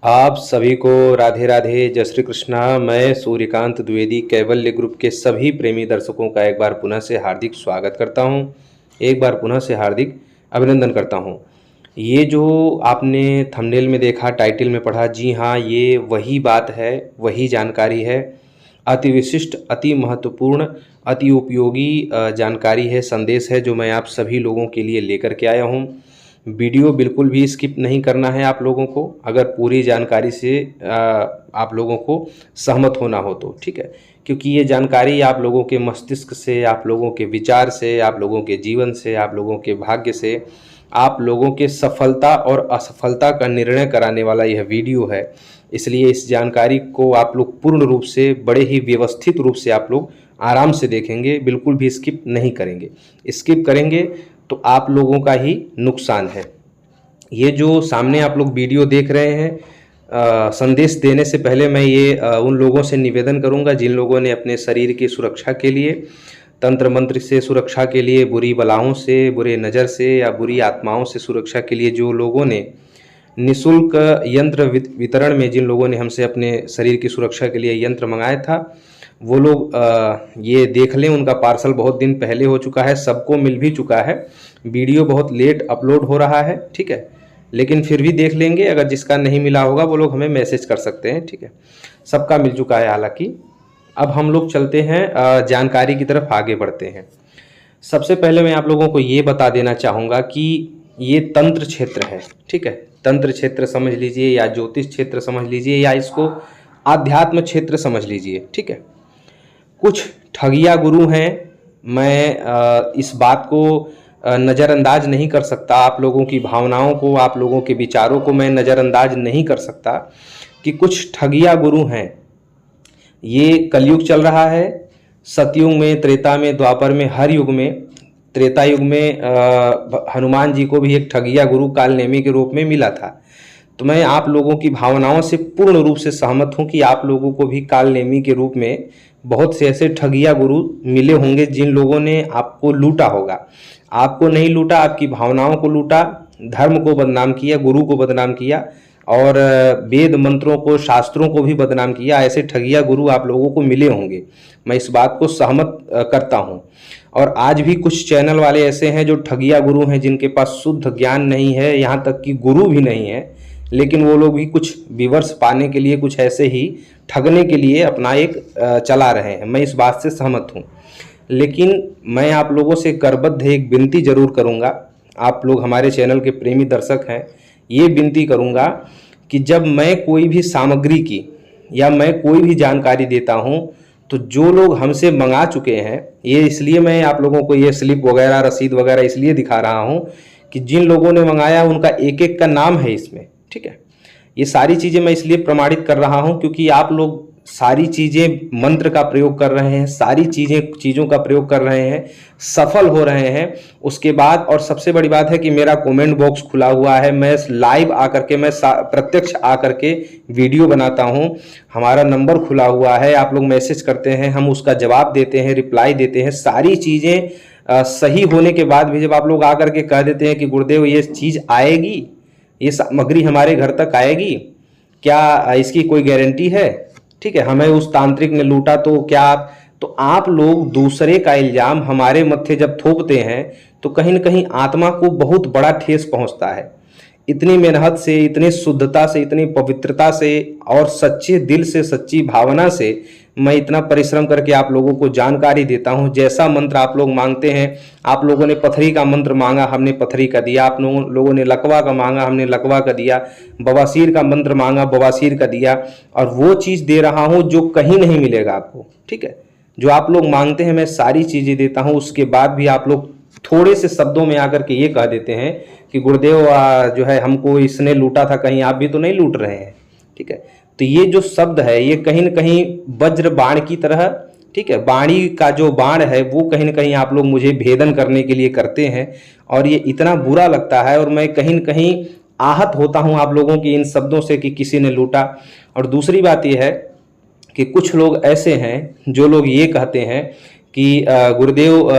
आप सभी को राधे राधे, जय श्री कृष्णा। मैं सूर्यकांत द्विवेदी कैवल्य ग्रुप के सभी प्रेमी दर्शकों का एक बार पुनः से हार्दिक स्वागत करता हूं, एक बार पुनः से हार्दिक अभिनंदन करता हूं। ये जो आपने थंबनेल में देखा, टाइटल में पढ़ा, जी हाँ, ये वही बात है, वही जानकारी है। अति विशिष्ट, अति महत्वपूर्ण, अति उपयोगी जानकारी है, संदेश है जो मैं आप सभी लोगों के लिए लेकर के आया हूँ। वीडियो बिल्कुल भी स्किप नहीं करना है आप लोगों को, अगर पूरी जानकारी से आप लोगों को सहमत होना हो तो, ठीक है। क्योंकि ये जानकारी आप लोगों के मस्तिष्क से, आप लोगों के विचार से, आप लोगों के जीवन से, आप लोगों के भाग्य से, आप लोगों के सफलता और असफलता का निर्णय कराने वाला यह वीडियो है। इसलिए इस जानकारी को आप लोग पूर्ण रूप से, बड़े ही व्यवस्थित रूप से आप लोग आराम से देखेंगे, बिल्कुल भी स्किप नहीं करेंगे। स्किप करेंगे तो आप लोगों का ही नुकसान है। ये जो सामने आप लोग वीडियो देख रहे हैं, संदेश देने से पहले मैं ये उन लोगों से निवेदन करूंगा जिन लोगों ने अपने शरीर की सुरक्षा के लिए, तंत्र मंत्र से सुरक्षा के लिए, बुरी बलाओं से, बुरे नज़र से या बुरी आत्माओं से सुरक्षा के लिए जो लोगों ने निःशुल्क यंत्र वितरण में, जिन लोगों ने हमसे अपने शरीर की सुरक्षा के लिए यंत्र मंगाया था, वो लोग ये देख लें। उनका पार्सल बहुत दिन पहले हो चुका है, सबको मिल भी चुका है। वीडियो बहुत लेट अपलोड हो रहा है, ठीक है, लेकिन फिर भी देख लेंगे। अगर जिसका नहीं मिला होगा वो लोग हमें मैसेज कर सकते हैं, ठीक है। सबका मिल चुका है हालांकि। अब हम लोग चलते हैं, जानकारी की तरफ आगे बढ़ते हैं। सबसे पहले मैं आप लोगों को ये बता देना चाहूँगा कि ये तंत्र क्षेत्र है, ठीक है। तंत्र क्षेत्र समझ लीजिए, या ज्योतिष क्षेत्र समझ लीजिए, या इसको आध्यात्म क्षेत्र समझ लीजिए, ठीक है। कुछ ठगिया गुरु हैं, मैं इस बात को नज़रअंदाज नहीं कर सकता। आप लोगों की भावनाओं को, आप लोगों के विचारों को मैं नज़रअंदाज नहीं कर सकता कि कुछ ठगिया गुरु हैं। ये कलयुग चल रहा है, सतयुग में, त्रेता में, द्वापर में, हर युग में। त्रेता युग में हनुमान जी को भी एक ठगिया गुरु कालनेमी के रूप में मिला था। तो मैं आप लोगों की भावनाओं से पूर्ण रूप से सहमत हूं कि आप लोगों को भी कालनेमी के रूप में बहुत से ऐसे ठगिया गुरु मिले होंगे जिन लोगों ने आपको लूटा होगा। आपको नहीं लूटा, आपकी भावनाओं को लूटा, धर्म को बदनाम किया, गुरु को बदनाम किया, और वेद मंत्रों को, शास्त्रों को भी बदनाम किया। ऐसे ठगिया गुरु आप लोगों को मिले होंगे, मैं इस बात को सहमत करता हूं। और आज भी कुछ चैनल वाले ऐसे हैं जो ठगिया गुरु हैं, जिनके पास शुद्ध ज्ञान नहीं है, यहाँ तक कि गुरु भी नहीं है, लेकिन वो लोग भी कुछ व्यूअर्स पाने के लिए, कुछ ऐसे ही ठगने के लिए अपना एक चला रहे हैं। मैं इस बात से सहमत हूँ, लेकिन मैं आप लोगों से करबद्ध एक विनती जरूर करूँगा। आप लोग हमारे चैनल के प्रेमी दर्शक हैं, ये विनती करूँगा कि जब मैं कोई भी सामग्री की या मैं कोई भी जानकारी देता हूँ, तो जो लोग हमसे मंगा चुके हैं, ये इसलिए मैं आप लोगों को ये स्लिप वगैरह, रसीद वगैरह इसलिए दिखा रहा हूँ कि जिन लोगों ने मंगाया उनका एक एक का नाम है इसमें, ठीक है। ये सारी चीज़ें मैं इसलिए प्रमाणित कर रहा हूं क्योंकि आप लोग सारी चीज़ें, मंत्र का प्रयोग कर रहे हैं, सारी चीज़ों का प्रयोग कर रहे हैं, सफल हो रहे हैं। उसके बाद और सबसे बड़ी बात है कि मेरा कमेंट बॉक्स खुला हुआ है, मैं लाइव आकर के, मैं प्रत्यक्ष आकर के वीडियो बनाता हूं। हमारा नंबर खुला हुआ है, आप लोग मैसेज करते हैं, हम उसका जवाब देते हैं, रिप्लाई देते हैं। सारी चीज़ें सही होने के बाद भी जब आप लोग आकर के कह देते हैं कि गुरुदेव ये चीज़ आएगी, ये सामग्री हमारे घर तक आएगी, क्या इसकी कोई गारंटी है, ठीक है, हमें उस तांत्रिक ने लूटा तो क्या, तो आप लोग दूसरे का इल्जाम हमारे मत्थे जब थोपते हैं तो कहीं न कहीं आत्मा को बहुत बड़ा ठेस पहुंचता है। इतनी मेहनत से, इतनी शुद्धता से, इतनी पवित्रता से और सच्चे दिल से, सच्ची भावना से मैं इतना परिश्रम करके आप लोगों को जानकारी देता हूं। जैसा मंत्र आप लोग मांगते हैं, आप लोगों ने पथरी का मंत्र मांगा, हमने पथरी का दिया। आप लोगों ने लकवा का मांगा, हमने लकवा का दिया। बवासीर का मंत्र मांगा, बवासीर का दिया। और वो चीज़ दे रहा हूं जो कहीं नहीं मिलेगा आपको, ठीक है। जो आप लोग मांगते हैं मैं सारी चीज़ें देता हूँ। उसके बाद भी आप लोग थोड़े से शब्दों में आकर के ये कह देते हैं कि गुरुदेव जो है हमको इसने लूटा था, कहीं आप भी तो नहीं लूट रहे हैं, ठीक है। तो ये जो शब्द है ये कहीं न कहीं वज्र बाण की तरह, ठीक है, वाणी का जो बाण है वो कहीं न कहीं आप लोग मुझे भेदन करने के लिए करते हैं, और ये इतना बुरा लगता है और मैं कहीं न कहीं आहत होता हूँ आप लोगों की इन शब्दों से कि किसी ने लूटा। और दूसरी बात ये है कि कुछ लोग ऐसे हैं जो लोग ये कहते हैं कि गुरुदेव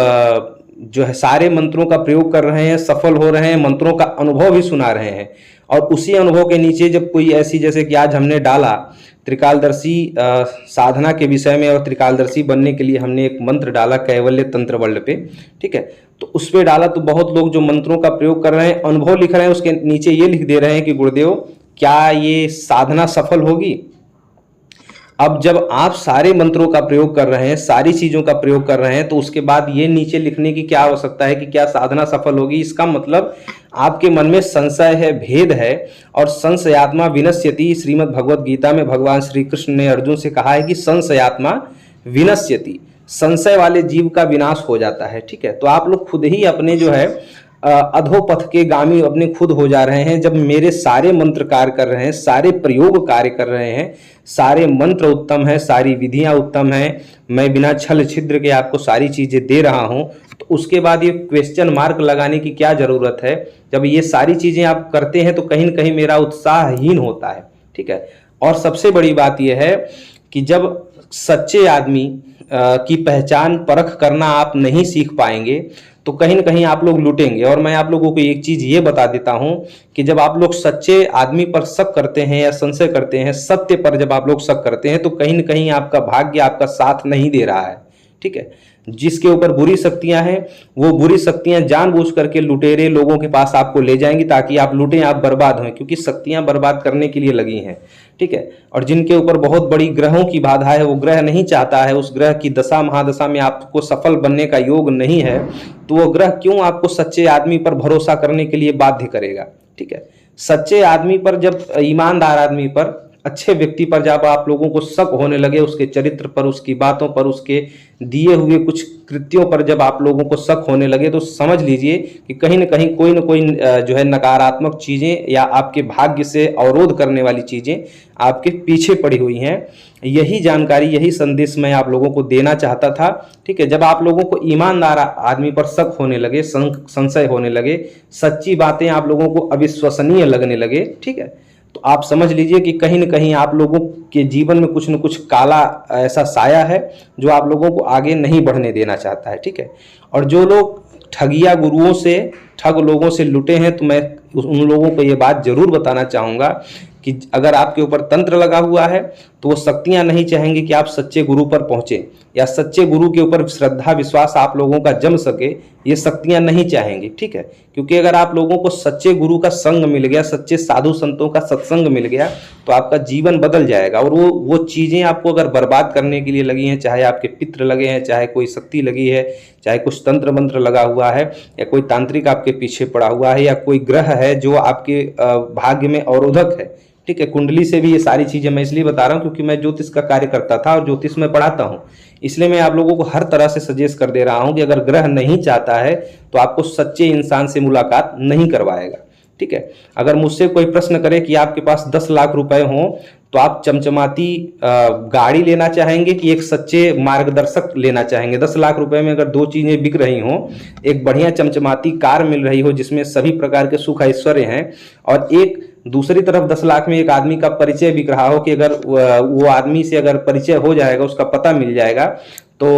जो है सारे मंत्रों का प्रयोग कर रहे हैं, सफल हो रहे हैं, मंत्रों का अनुभव भी सुना रहे हैं, और उसी अनुभव के नीचे जब कोई ऐसी, जैसे कि आज हमने डाला त्रिकालदर्शी साधना के विषय में, और त्रिकालदर्शी बनने के लिए हमने एक मंत्र डाला कैवल्य तंत्र वर्ल्ड पे, ठीक है, तो उस पर डाला तो बहुत लोग जो मंत्रों का प्रयोग कर रहे हैं, अनुभव लिख रहे हैं, उसके नीचे ये लिख दे रहे हैं कि गुरुदेव क्या ये साधना सफल होगी। अब जब आप सारे मंत्रों का प्रयोग कर रहे हैं, सारी चीजों का प्रयोग कर रहे हैं, तो उसके बाद ये नीचे लिखने की क्या आवश्यकता है कि क्या साधना सफल होगी। इसका मतलब आपके मन में संशय है, भेद है, और संशयात्मा विनश्यति। श्रीमद् भगवत गीता में भगवान श्री कृष्ण ने अर्जुन से कहा है कि संशयात्मा विनश्यति, संशय वाले जीव का विनाश हो जाता है। ठीक है, तो आप लोग खुद ही अपने जो है अधोपथ के गामी अपने खुद हो जा रहे हैं। जब मेरे सारे मंत्र कार्य कर रहे हैं, सारे प्रयोग कार्य कर रहे हैं, सारे मंत्र उत्तम है, सारी विधियां उत्तम है, मैं बिना छल छिद्र के आपको सारी चीजें दे रहा हूं, तो उसके बाद ये क्वेश्चन मार्क लगाने की क्या जरूरत है। जब ये सारी चीजें आप करते हैं तो कहीं न कहीं मेरा उत्साहहीन होता है। ठीक है, और सबसे बड़ी बात यह है कि जब सच्चे आदमी की पहचान परख करना आप नहीं सीख पाएंगे तो कहीं न कहीं आप लोग लूटेंगे। और मैं आप लोगों को एक चीज ये बता देता हूं कि जब आप लोग सच्चे आदमी पर शक करते हैं या संशय करते हैं, सत्य पर जब आप लोग शक करते हैं, तो कहीं न कहीं आपका भाग्य आपका साथ नहीं दे रहा है। ठीक है, जिसके ऊपर बुरी शक्तियां हैं वो बुरी शक्तियां जानबूझ करके लुटेरे लोगों के पास आपको ले जाएंगी ताकि आप लूटें, आप बर्बाद हों, क्योंकि शक्तियां बर्बाद करने के लिए लगी हैं। ठीक है, और जिनके ऊपर बहुत बड़ी ग्रहों की बाधा है, वो ग्रह नहीं चाहता है, उस ग्रह की दशा महादशा में आपको सफल बनने का योग नहीं है, तो वो ग्रह क्यों आपको सच्चे आदमी पर भरोसा करने के लिए बाध्य करेगा। ठीक है, सच्चे आदमी पर, जब ईमानदार आदमी पर, अच्छे व्यक्ति पर जब आप लोगों को शक होने लगे, उसके चरित्र पर, उसकी बातों पर, उसके दिए हुए कुछ कृत्यों पर जब आप लोगों को शक होने लगे, तो समझ लीजिए कि कहीं न कहीं कोई न कोई जो है नकारात्मक चीजें या आपके भाग्य से अवरोध करने वाली चीजें आपके पीछे पड़ी हुई हैं। यही जानकारी, यही संदेश मैं आप लोगों को देना चाहता था। ठीक है, जब आप लोगों को ईमानदार आदमी पर शक होने लगे, संशय होने लगे, सच्ची बातें आप लोगों को अविश्वसनीय लगने लगे, ठीक है, तो आप समझ लीजिए कि कहीं न कहीं आप लोगों के जीवन में कुछ न कुछ काला ऐसा साया है जो आप लोगों को आगे नहीं बढ़ने देना चाहता है। ठीक है, और जो लोग ठगिया गुरुओं से, ठग लोगों से लुटे हैं, तो मैं उन लोगों को ये बात जरूर बताना चाहूँगा कि अगर आपके ऊपर तंत्र लगा हुआ है तो वो शक्तियां नहीं चाहेंगी कि आप सच्चे गुरु पर पहुंचे, या सच्चे गुरु के ऊपर श्रद्धा विश्वास आप लोगों का जम सके, ये शक्तियां नहीं चाहेंगी। ठीक है, क्योंकि अगर आप लोगों को सच्चे गुरु का संग मिल गया, सच्चे साधु संतों का सत्संग मिल गया, तो आपका जीवन बदल जाएगा। और वो चीजें आपको अगर बर्बाद करने के लिए लगी हैं, चाहे आपके पितृ लगे हैं, चाहे कोई शक्ति लगी है, चाहे कुछ तंत्र मंत्र लगा हुआ है, या कोई तांत्रिक आपके पीछे पड़ा हुआ है, या कोई ग्रह है जो आपके भाग्य में अवरोधक है। ठीक है, कुंडली से भी ये सारी चीजें मैं इसलिए बता रहा हूं क्योंकि मैं ज्योतिष का कार्य करता था और ज्योतिष में पढ़ाता हूं, इसलिए मैं आप लोगों को हर तरह से सजेस्ट कर दे रहा हूं कि अगर ग्रह नहीं चाहता है तो आपको सच्चे इंसान से मुलाकात नहीं करवाएगा। ठीक है, अगर मुझसे कोई प्रश्न करे कि आपके पास 10 लाख रुपए हों तो आप चमचमाती गाड़ी लेना चाहेंगे कि एक सच्चे मार्गदर्शक लेना चाहेंगे। 10 लाख रुपए में अगर दो चीजें बिक रही हों, एक बढ़िया चमचमाती कार मिल रही हो जिसमें सभी प्रकार के सुख ऐश्वर्य हैं, और एक दूसरी तरफ 10 लाख में एक आदमी का परिचय बिक रहा हो कि अगर वो आदमी से अगर परिचय हो जाएगा, उसका पता मिल जाएगा, तो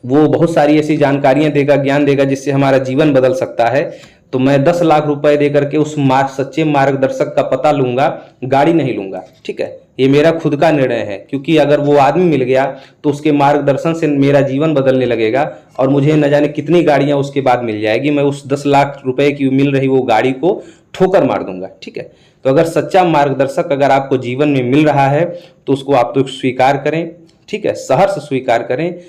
वो बहुत सारी ऐसी जानकारियां देगा, ज्ञान देगा जिससे हमारा जीवन बदल सकता है, तो मैं 10 लाख रुपए देकर के उस सच्चे मार्गदर्शक का पता लूंगा, गाड़ी नहीं लूंगा। ठीक है, ये मेरा खुद का निर्णय है, क्योंकि अगर वो आदमी मिल गया तो उसके मार्गदर्शन से मेरा जीवन बदलने लगेगा और मुझे न जाने कितनी गाड़ियां उसके बाद मिल जाएगी। मैं उस 10 लाख रुपए की मिल रही वो गाड़ी को ठोकर मार दूंगा। ठीक है, तो अगर सच्चा मार्गदर्शक अगर आपको जीवन में मिल रहा है तो उसको आप तो स्वीकार करें। ठीक है, सहर्ष स्वीकार करें।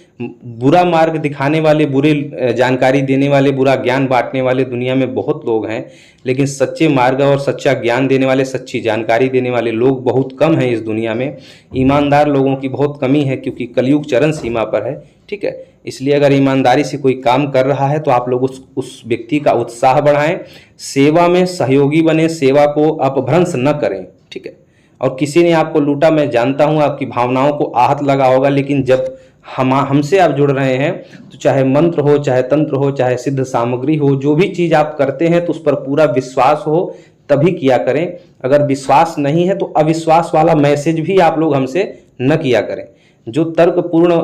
बुरा मार्ग दिखाने वाले, बुरे जानकारी देने वाले, बुरा ज्ञान बांटने वाले दुनिया में बहुत लोग हैं, लेकिन सच्चे मार्ग और सच्चा ज्ञान देने वाले, सच्ची जानकारी देने वाले लोग बहुत कम हैं इस दुनिया में। ईमानदार लोगों की बहुत कमी है क्योंकि कलयुग चरम सीमा पर है। ठीक है, इसलिए अगर ईमानदारी से कोई काम कर रहा है तो आप लोग उस व्यक्ति का उत्साह बढ़ाएं, सेवा में सहयोगी बने, सेवा को अपभ्रंश न करें। ठीक है, और किसी ने आपको लूटा, मैं जानता हूं आपकी भावनाओं को आहत लगा होगा, लेकिन जब हमसे आप जुड़ रहे हैं तो चाहे मंत्र हो, चाहे तंत्र हो, चाहे सिद्ध सामग्री हो, जो भी चीज आप करते हैं तो उस पर पूरा विश्वास हो तभी किया करें। अगर विश्वास नहीं है तो अविश्वास वाला मैसेज भी आप लोग हमसे न किया करें। जो तर्कपूर्ण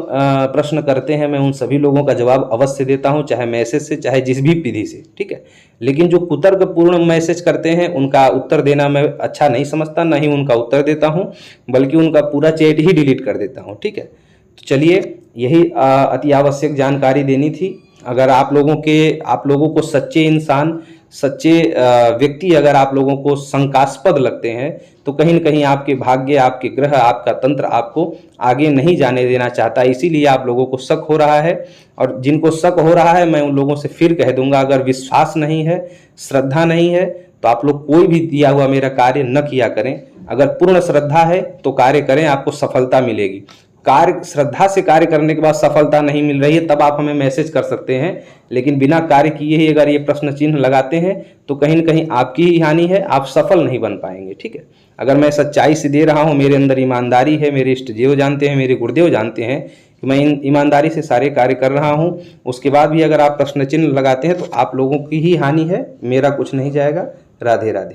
प्रश्न करते हैं मैं उन सभी लोगों का जवाब अवश्य देता हूं, चाहे मैसेज से चाहे जिस भी विधि से, ठीक है। लेकिन जो कुतर्कपूर्ण मैसेज करते हैं उनका उत्तर देना मैं अच्छा नहीं समझता, ना ही उनका उत्तर देता हूं, बल्कि उनका पूरा चैट ही डिलीट कर देता हूं, ठीक है। तो चलिए, यही अति आवश्यक जानकारी देनी थी। अगर आप लोगों को सच्चे इंसान, सच्चे व्यक्ति अगर आप लोगों को शंकास्पद लगते हैं तो कहीं न कहीं आपके भाग्य, आपके ग्रह, आपका तंत्र आपको आगे नहीं जाने देना चाहता, इसीलिए आप लोगों को शक हो रहा है। और जिनको शक हो रहा है मैं उन लोगों से फिर कह दूंगा, अगर विश्वास नहीं है, श्रद्धा नहीं है तो आप लोग कोई भी दिया हुआ मेरा कार्य न किया करें। अगर पूर्ण श्रद्धा है तो कार्य करें, आपको सफलता मिलेगी। कार्य श्रद्धा से कार्य करने के बाद सफलता नहीं मिल रही है तब आप हमें मैसेज कर सकते हैं, लेकिन बिना कार्य किए ही अगर ये प्रश्न चिन्ह लगाते हैं तो कहीं न कहीं आपकी ही हानि है, आप सफल नहीं बन पाएंगे, ठीक है। अगर मैं सच्चाई से दे रहा हूँ, मेरे अंदर ईमानदारी है, मेरे इष्ट देव जानते हैं, मेरे गुरुदेव जानते हैं कि मैं ईमानदारी से सारे कार्य कर रहा हूँ, उसके बाद भी अगर आप प्रश्न चिन्ह लगाते हैं तो आप लोगों की ही हानि है, मेरा कुछ नहीं जाएगा। राधे राधे।